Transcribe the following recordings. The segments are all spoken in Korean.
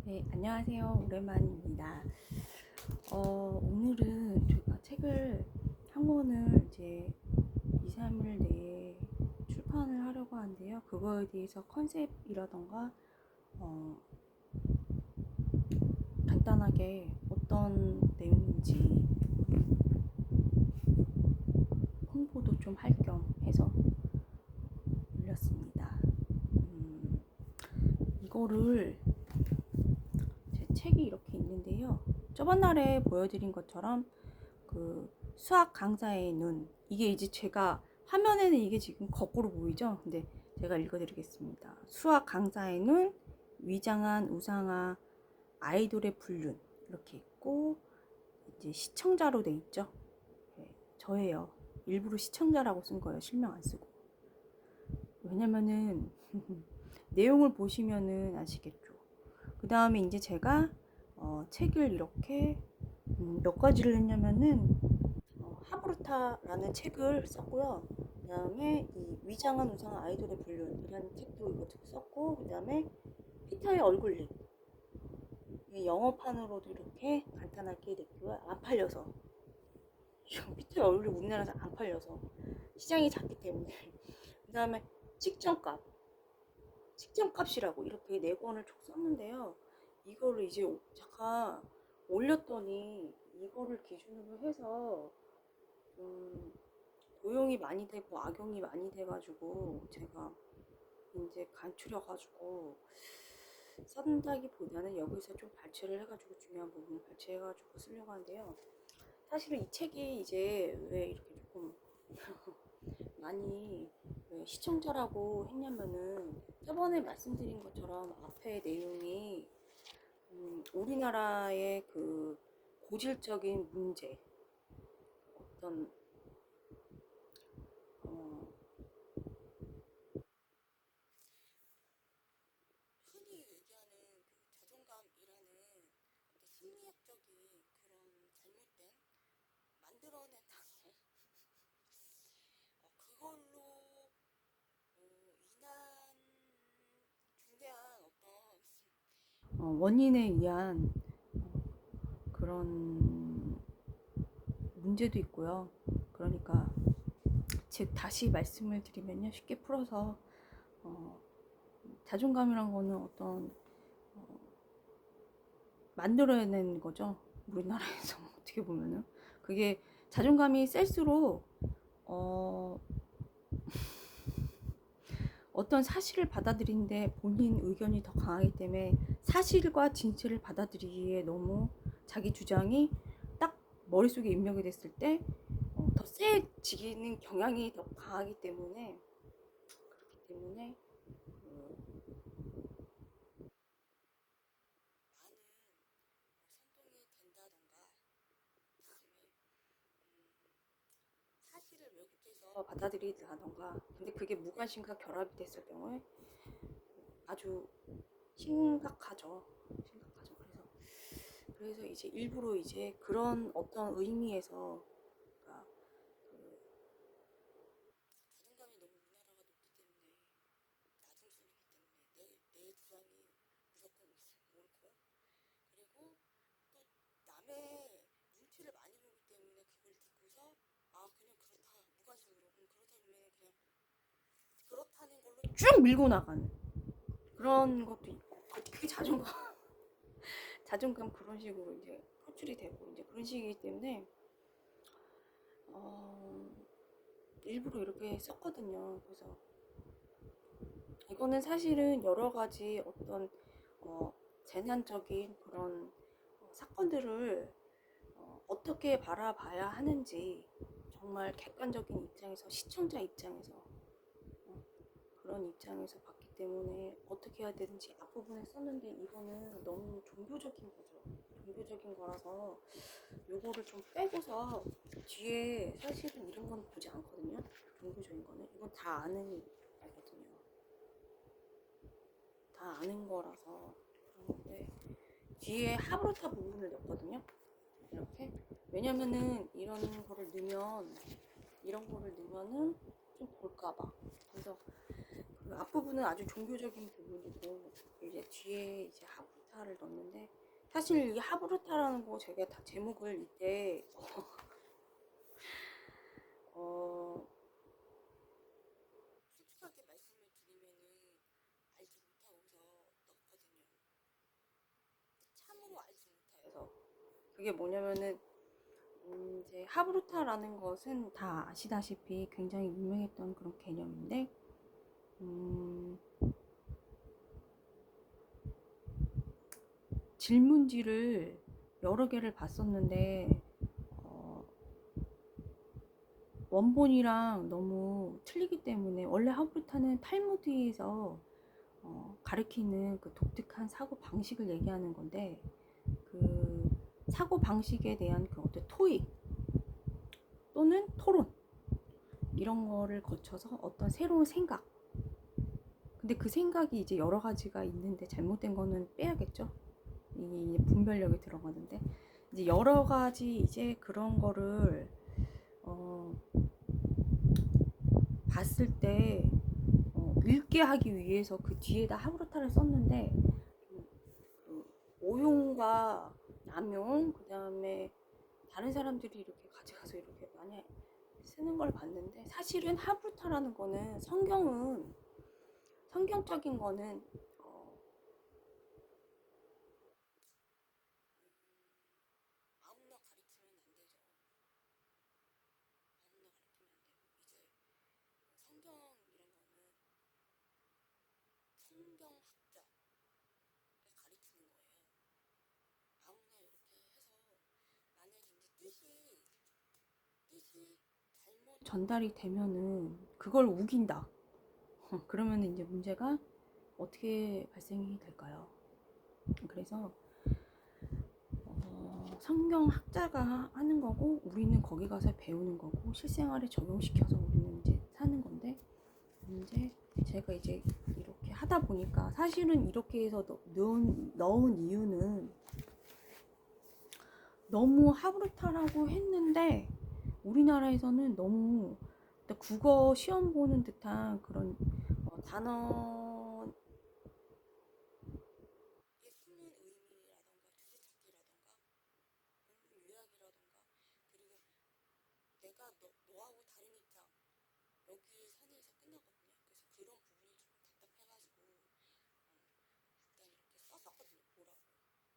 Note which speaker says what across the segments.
Speaker 1: 네, 안녕하세요. 오랜만입니다. 오늘은 제가 책을 한 권을 이제 2, 3일 내에 출판을 하려고 하는데요. 그거에 대해서 컨셉이라던가, 어, 간단하게 어떤 내용인지 홍보도 좀 할 겸 해서 올렸습니다. 이거를 제 책이 이렇게 있는데요. 저번 날에 보여드린 것처럼 그 수학 강사의 눈, 이게 이제 제가 화면에는 이게 지금 거꾸로 보이죠? 근데 제가 읽어드리겠습니다. 수학 강사의 눈, 위장한 우상아, 아이돌의 불륜, 이렇게 있고 이제 시청자로 돼 있죠. 네, 저예요. 일부러 시청자라고 쓴 거예요. 실명 안 쓰고. 왜냐면은 내용을 보시면은 아시겠죠. 그 다음에 이제 제가 책을 이렇게 몇 가지를 했냐면은 하브르타라는 책을 썼고요. 그 다음에 이 위장한 우상 아이돌의 불륜이라는 책도 이거 썼고, 그 다음에 피터의 얼굴립, 영어판으로도 이렇게 간단하게 냈고요. 안 팔려서. 피터의 얼굴립 우리나라에서 안 팔려서 시장이 작기 때문에. 그 다음에 직전값, 직전값이라고 이렇게 네 권을 쭉 썼는데요. 이거를 이제 잠깐 올렸더니 이거를 기준으로 해서 도용이 많이 되고 악용이 많이 돼가지고 제가 이제 간추려가지고 쓴다기보다는 여기서 좀 발췌를 해가지고 중요한 부분을 발췌해가지고 쓰려고 하는데요. 사실은 이 책이 이제 왜 이렇게 조금 많이 왜 시청자라고 했냐면은 저번에 말씀드린 것처럼 앞에 내용이 우리나라의 그 고질적인 문제, 어떤 어, 흔히 얘기하는 그 자존감이라는 어떤 심리학적인 그런 잘못된 만들어낸 단어 그걸로 인한 중대한 어떤 원인에 의한 그런 문제도 있고요. 그러니까 즉 다시 말씀을 드리면요, 쉽게 풀어서 어, 자존감이란 거는 어떤 만들어낸 거죠. 우리나라에서 어떻게 보면은 그게 자존감이 셀수록 어, 어떤 사실을 받아들이는데 본인 의견이 더 강하기 때문에 사실과 진실을 받아들이기에 너무 자기 주장이 딱 머릿속에 입력이 됐을 때 더 세지기는 경향이 더 강하기 때문에 그렇기 때문에 많은 선동이 된다던가 그다음에 사실을 왜곡해서 받아들이다던가 근데 그게 무관심과 결합이 됐을 경우에 아주 심각하죠. 심각하죠. 그래서 이제 일부러 이제 그런 어떤 의미에서 그러니까 그 자존감이 너무 우리나라가 높기 때문에 낮은 수준이기 때문에 내 주장이 무조건 옳고 그리고 또 남의 눈치를 많이 보기 때문에 그걸 듣고서 아 그냥 그렇다 무관심으로 그렇다 그러면 그냥 그렇다는 걸로 쭉 밀고 나가는 그런 것도 있고 그게 자존감 자존감 그런 식으로 이제 표출이 되고 이제 그런 식이기 때문에 어, 일부러 이렇게 썼거든요. 그래서 이거는 사실은 여러 가지 어떤 재난적인 그런 사건들을 어떻게 바라봐야 하는지 정말 객관적인 입장에서 시청자 입장에서 그런 입장에서 봤기 때문에 어떻게 해야 되는지 앞부분에 썼는데 이거는 너무 종교적인 거죠. 종교적인 거라서 요거를 좀 빼고서 뒤에 사실은 이런 건 보지 않거든요. 종교적인 거는 이건 다 아는 거거든요. 다 아는 거라서 그런데 뒤에 하브르타 부분을 넣었거든요. 이렇게 왜냐면은 이런 거를 넣으면은 좀 볼까봐 그래서 그 앞부분은 아주 종교적인 부분이고 이제 뒤에 이제 하브르타 하브루타를 넣었는데, 사실 이 하브루타라는 거 제가 다 제목을 이때 어, 솔직하게 말씀을 드리면은 알지 못하고서 넣거든요. 참으로 알지 못해서. 그게 뭐냐면은 이제 하브루타라는 것은 다 아시다시피 굉장히 유명했던 그런 개념인데, 음, 질문지를 여러 개를 봤었는데 원본이랑 너무 틀리기 때문에, 원래 하브루타는 탈무드에서 가리키는 그 독특한 사고 방식을 얘기하는 건데, 그 사고 방식에 대한 그 어떤 토의 또는 토론, 이런 거를 거쳐서 어떤 새로운 생각, 근데 그 생각이 이제 여러 가지가 있는데 잘못된 거는 빼야겠죠. 이 분별력이 들어가는데, 이제 여러 가지 이제 그런 거를 봤을 때 읽게 하기 위해서 그 뒤에다 하브루타를 썼는데, 그 오용과 남용, 그 다음에 다른 사람들이 이렇게 가져가서 이렇게 많이 쓰는 걸 봤는데, 사실은 하브루타라는 거는 성경적인 거는 아무나 가리키면 안 되죠. 아무나 가리키면 안 되고, 이제 성경이란 거는 성경학자를 가리키는 거예요. 아무나 이렇게 해서 만약에 이제 뜻이 잘못 전달이 되면은 그걸 우긴다. 그러면 이제 문제가 어떻게 발생이 될까요? 그래서 성경학자가 하는 거고, 우리는 거기 가서 배우는 거고, 실생활에 적용시켜서 우리는 이제 사는 건데, 이제 제가 이제 이렇게 하다 보니까, 사실은 이렇게 해서 넣은 이유는, 너무 하브루타라고 했는데 우리나라에서는 너무 국어 시험 보는 듯한 그런 단어 숨은 의미라던가 주제찾기라던가 공부 요약이라던가, 그리고 내가 너하고 다른 입장, 여기 선에서 끝나거든요. 그래서 그런 부분이 조금 답답해가지고 일단 이렇게 썼었거든요, 보라고.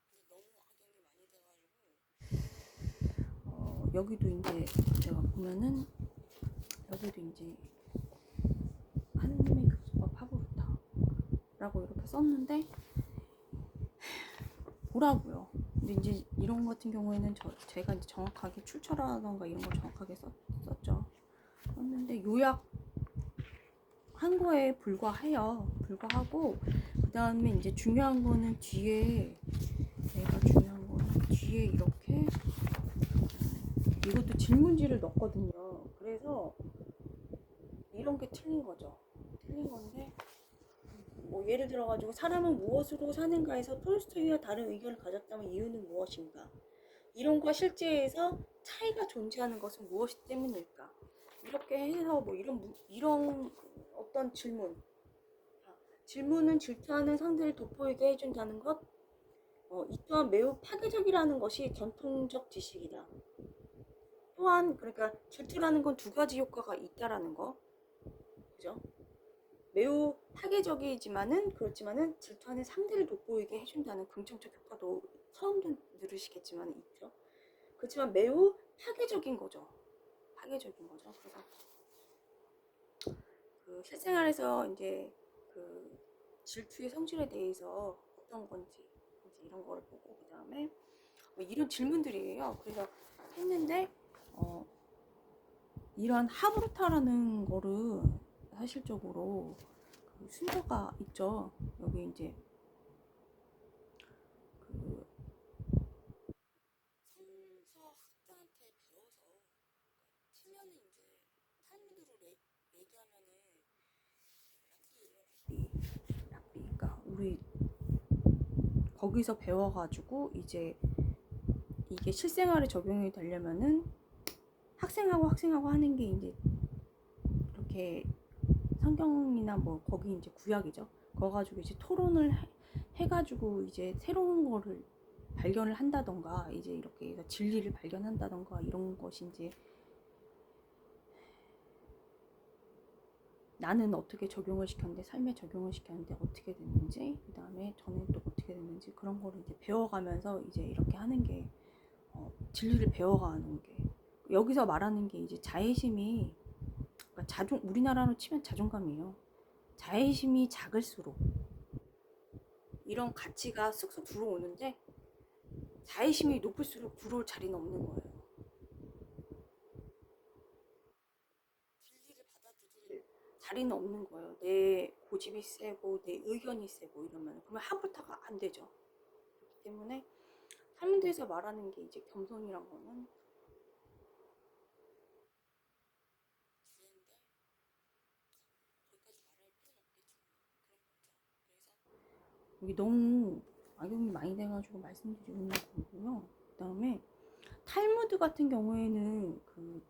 Speaker 1: 근데 너무 악용이 많이 돼가지고 여기도 이제 제가 보면은, 여기도 이제 하느님의 교수법 하브루타라고 이렇게 썼는데 보라고요. 근데 이제 이런 같은 경우에는 제가 이제 정확하게 출처라던가 이런 걸 정확하게 썼죠. 썼는데 요약한 거에 불과하고, 그 다음에 이제 중요한 거는 뒤에 이렇게 이것도 질문지를 넣었거든요. 그래서 이런 게 틀린 거죠. 틀린 건데, 뭐 예를 들어가지고 사람은 무엇으로 사는가에서 톨스토이와 다른 의견을 가졌다면 이유는 무엇인가? 이론과 실제에서 차이가 존재하는 것은 무엇 때문일까? 이렇게 해서 뭐 이런 어떤 질문은 질투하는 상대를 돋보이게 해준다는 것. 이 또한 매우 파괴적이라는 것이 전통적 지식이다. 또한 그러니까 질투라는 건 두 가지 효과가 있다라는 거, 그죠? 매우 파괴적이지만은, 그렇지만은 질투하는 상대를 돋보이게 해준다는 긍정적 효과도 처음 들으시겠지만 있죠. 그렇지만 매우 파괴적인 거죠. 그래서 그 실생활에서 이제 그 질투의 성질에 대해서 어떤 건지 이제 이런 거를 보고, 그 다음에 뭐 이런 질문들이에요. 그래서 했는데 이런 하브루타라는 거를 사실적으로 그 순서가 있죠. 여기 이제 그 성서학자한테 배워서 치면은 이제 탈무드로 얘기하면은 랍비, 그러니까 우리 거기서 배워가지고 이제 이게 실생활에 적용이 되려면은 학생하고 하는 게 이제 이렇게 성경이나 뭐 거기 이제 구약이죠. 그거 가지고 이제 토론을 해가지고 이제 새로운 거를 발견을 한다던가 이제 이렇게 해서 진리를 발견한다던가 이런 것이 이제 나는 어떻게 적용을 시켰는데 삶에 적용을 시켰는데 어떻게 됐는지 그 다음에 저는 또 어떻게 됐는지 그런 거를 이제 배워가면서 이제 이렇게 하는 게 진리를 배워가는 게 여기서 말하는 게 이제 자애심이 그러니까 우리나라로 치면 자존감이에요. 자애심이 작을수록 이런 가치가 쑥쑥 들어오는데 자애심이 높을수록 들어올 자리는 없는 거예요. 진리를 받아들일 자리는 없는 거예요. 내 고집이 세고 내 의견이 세고 이러면 그러면 하부터가 안 되죠. 그렇기 때문에 삶대에서 말하는 게 이제 겸손이란 거는 여기 너무 악용이 많이 돼가지고 말씀드리고 있는 거고요. 그 다음에 탈무드 같은 경우에는 그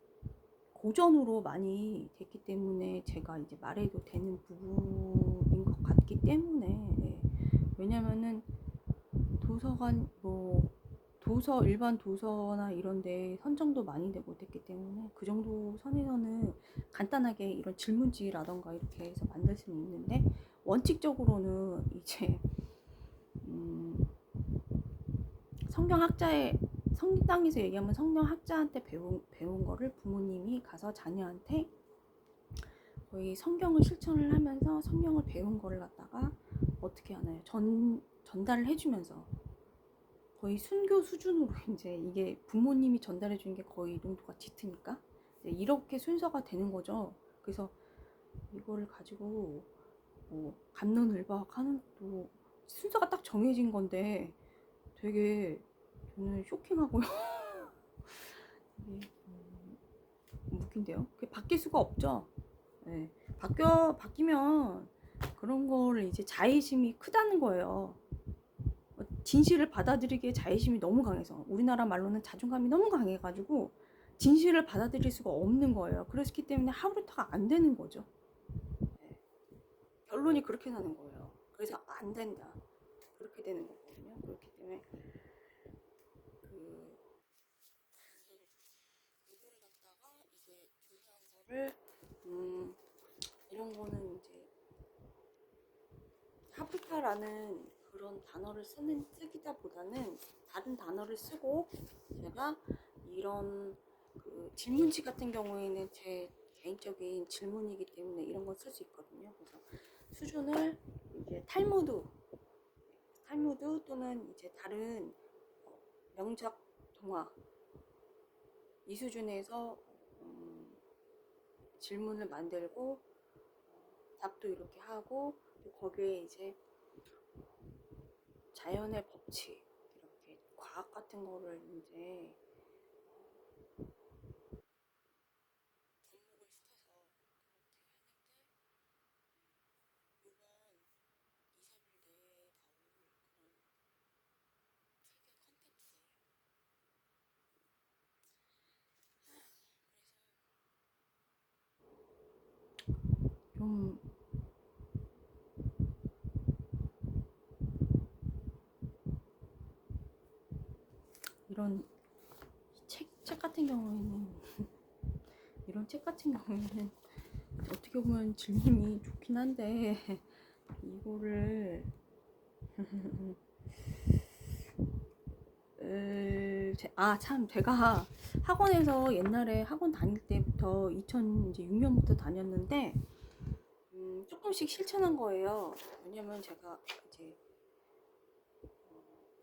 Speaker 1: 고전으로 많이 됐기 때문에 제가 이제 말해도 되는 부분인 것 같기 때문에 네. 왜냐면은 도서관 일반 도서나 이런데 선정도 많이 되고 됐기 때문에 그 정도 선에서는 간단하게 이런 질문지라던가 이렇게 해서 만들 수는 있는데 원칙적으로는 이제 성당에서 얘기하면 성경학자한테 배운 거를 부모님이 가서 자녀한테 거의 성경을 실천을 하면서 성경을 배운 거를 갖다가 어떻게 하나요? 전달을 해주면서 거의 순교 수준으로 이제 이게 부모님이 전달해 주는 게 거의 농도가 짙으니까 이렇게 순서가 되는 거죠. 그래서 이거를 가지고 뭐 갑론을박 하는 것도 순서가 딱 정해진 건데 되게 저는 쇼킹하고요. 이게 웃긴데요. 그게 바뀔 수가 없죠. 네. 바뀌면 그런 거를 이제 자의심이 크다는 거예요. 진실을 받아들이기에 자의심이 너무 강해서 우리나라 말로는 자존감이 너무 강해가지고 진실을 받아들일 수가 없는 거예요. 그렇기 때문에 하루부터가 안 되는 거죠. 네. 결론이 그렇게 나는 거예요. 그래서 안 된다. 그렇게 되는 거거든요. 그렇기 때문에 이거를 갖다가 이제 중요한 거를 이런 거는 이제 하프타라는 그런 단어를 쓰기다 보다는 다른 단어를 쓰고 제가 이런 그 질문지 같은 경우에는 제 개인적인 질문이기 때문에 이런 걸 쓸 수 있거든요. 그래서 수준을 이제 탈무드 또는 이제 다른 명작 동화 이 수준에서 질문을 만들고 답도 이렇게 하고 또 거기에 이제 자연의 법칙 이렇게 과학 같은 거를 이제 접목을 시켜서 그렇게 하는 게 이번 2, 3일 내에 나올 그런 책의 컨텐츠예요. 좀 이런 책 같은 경우에는 이런 책 같은 경우에는 어떻게 보면 질문이 좋긴 한데 이거를 참 제가 학원에서 옛날에 학원 다닐 때부터 2006년부터 다녔는데 조금씩 실천한 거예요. 왜냐면 제가 이제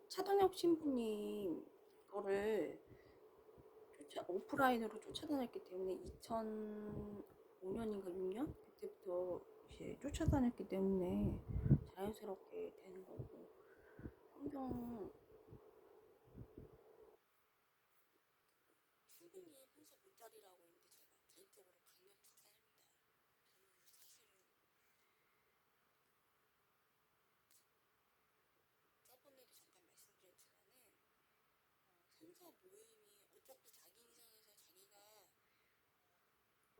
Speaker 1: 차동혁 신부님 거를 오프라인으로 쫓아다녔기 때문에 2005년인가 6년 그때부터 이제 쫓아다녔기 때문에 자연스럽게 되는 거고 성경 충분히 분석 못다리라고 했는데 제가 개인적으로 강력 추천합니다. 저는 사실은 저번에도 잠깐 말씀드렸지만은 성서 모임이 어차피 자기 인생에서 자기가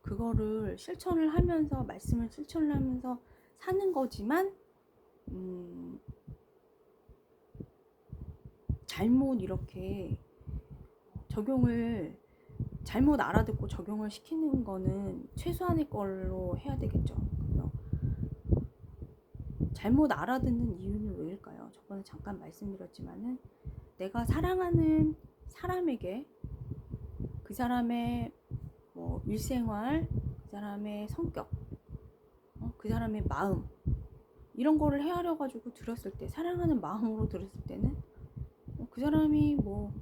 Speaker 1: 그거를 실천을 하면서 말씀을 실천을 하면서 사는 거지만 잘못 이렇게 적용을 잘못 알아듣고 적용을 시키는 거는 최소한의 걸로 해야 되겠죠. 잘못 알아듣는 이유는 왜일까요? 저번에 잠깐 말씀드렸지만은 내가 사랑하는 사람에게 그 사람의 뭐 일생활, 그 사람의 성격, 그 사람의 마음 이런 거를 헤아려 가지고 들었을 때 사랑하는 마음으로 들었을 때는 그 사람이 뭐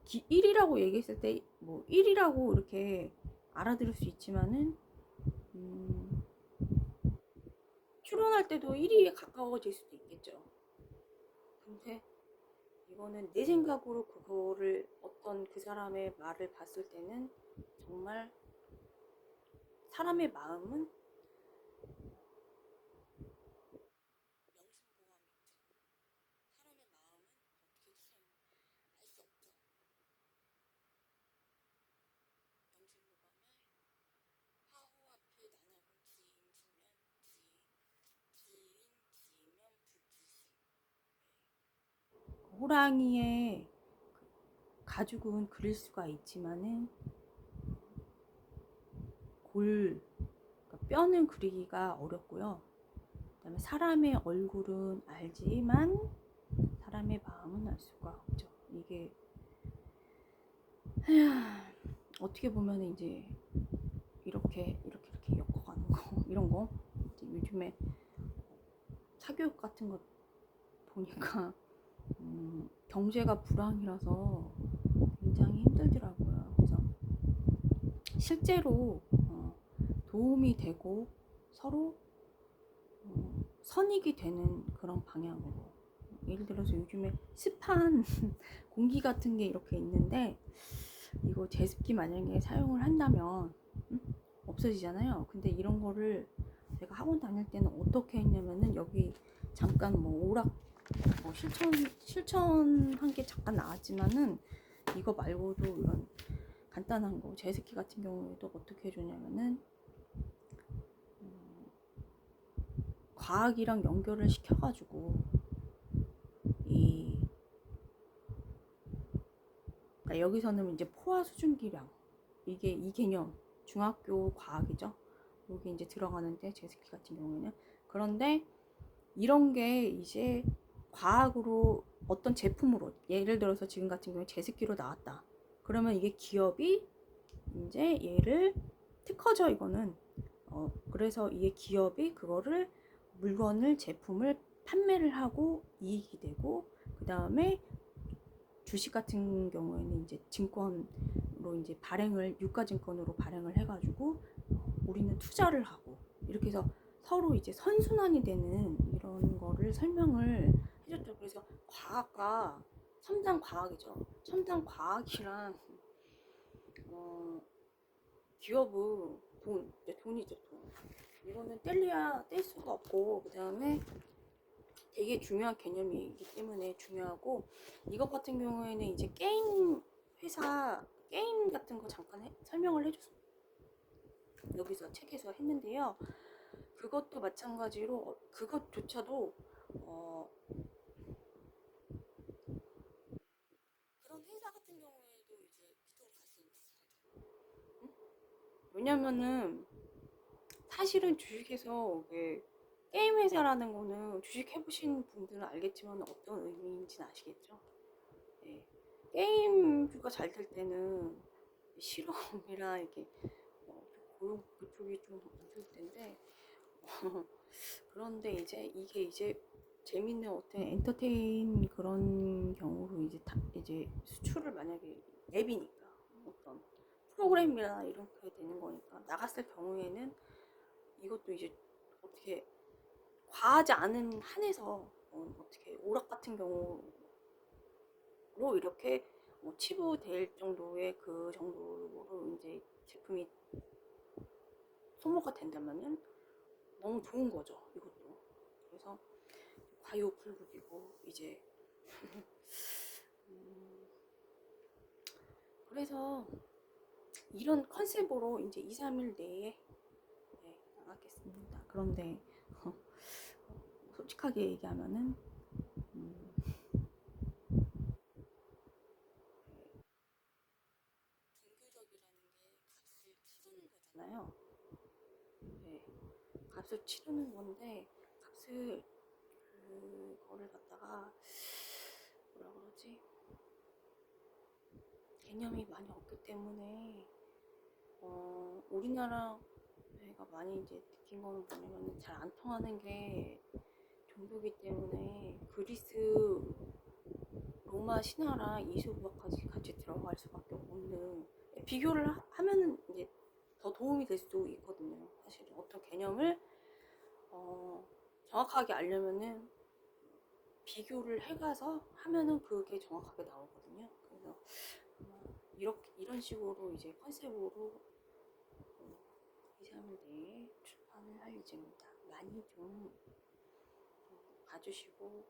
Speaker 1: 1이라고 얘기했을 때 뭐 1이라고 이렇게 알아들을 수 있지만은 추론할 때도 1위에 가까워질 수도 있겠죠. 근데 이거는 내 생각으로 그거를 어떤 그 사람의 말을 봤을 때는 정말 사람의 마음은 호랑이의 가죽은 그릴 수가 있지만은 그러니까 뼈는 그리기가 어렵고요. 그다음에 사람의 얼굴은 알지만 사람의 마음은 알 수가 없죠. 이게 어떻게 보면 이제 이렇게 엮어가는 거 이런 거 이제 요즘에 사교육 같은 거 보니까 경제가 불황이라서 굉장히 힘들더라고요. 그래서 실제로 도움이 되고 서로 선익이 되는 그런 방향으로 예를 들어서 요즘에 습한 공기 같은 게 이렇게 있는데 이거 제습기 만약에 사용을 한다면 없어지잖아요. 근데 이런 거를 제가 학원 다닐 때는 어떻게 했냐면은 여기 잠깐 뭐 오락 실천한 게 잠깐 나왔지만은 이거 말고도 이런 간단한 거 제습기 같은 경우에도 어떻게 해주냐면은 과학이랑 연결을 시켜가지고 그러니까 여기서는 이제 포화 수증기량 이게 이 개념 중학교 과학이죠. 여기 이제 들어가는데 제습기 같은 경우에는 그런데 이런 게 이제 과학으로 어떤 제품으로 예를 들어서 지금 같은 경우에 제습기로 나왔다. 그러면 이게 기업이 이제 얘를 특허죠 이거는. 그래서 이게 기업이 그거를 물건을 제품을 판매를 하고 이익이 되고 그 다음에 주식 같은 경우에는 이제 증권으로 이제 발행을 유가증권으로 발행을 해가지고 우리는 투자를 하고 이렇게 해서 서로 이제 선순환이 되는 이런 거를 설명을 해줬죠. 그래서 과학과 첨단 과학이죠. 첨단 과학이랑 기업은 돈이죠 돈. 이거는 뗄 수가 없고 그 다음에 되게 중요한 개념이기 때문에 중요하고 이것 같은 경우에는 이제 게임 회사 게임 같은 거 잠깐 설명을 해줬어요. 여기서 책에서 했는데요. 그것도 마찬가지로 그것조차도 그런 회사 같은 경우에도 이제 밑으로 갈 수 있어요. 응? 왜냐면은 사실은 주식에서 게임 회사라는 거는 주식 해보신 분들은 알겠지만 어떤 의미인지는 아시겠죠? 네. 게임주가 잘 될 때는 실험이라 이렇게 그쪽이 좀 안 좋을 텐데 그런데 이제 이게 이제 재밌는 어떤 엔터테인 그런 경우로 이제 수출을 만약에 앱이니까 어떤 프로그램이나 이렇게 되는 거니까 나갔을 경우에는 이것도 이제 어떻게 과하지 않은 한에서 어떻게 오락 같은 경우로 이렇게 치부될 정도의 그 정도로 이제 제품이 소모가 된다면은 너무 좋은 거죠 이것도. 그래서 과유불급이고 이제 그래서 이런 컨셉으로 이제 2, 3일 내에 나가겠습니다. 그런데 솔직하게 얘기하면은 값을 치르는 건데 값을 그거를 갖다가 뭐라 그러지? 개념이 많이 없기 때문에 우리나라 저희가 많이 이제 느낀 거는 뭐냐면 잘 안 통하는 게 종교기 때문에 그리스 로마 신화랑 이수부화까지 같이 들어갈 수밖에 없는 비교를 하면은 이제 더 도움이 될 수도 있거든요. 사실은 어떤 개념을 정확하게 알려면은 비교를 해가서 하면은 그게 정확하게 나오거든요. 그래서 이런 식으로 이제 컨셉으로 2, 3일 내에 출판을 할 예정입니다. 많이 좀 봐주시고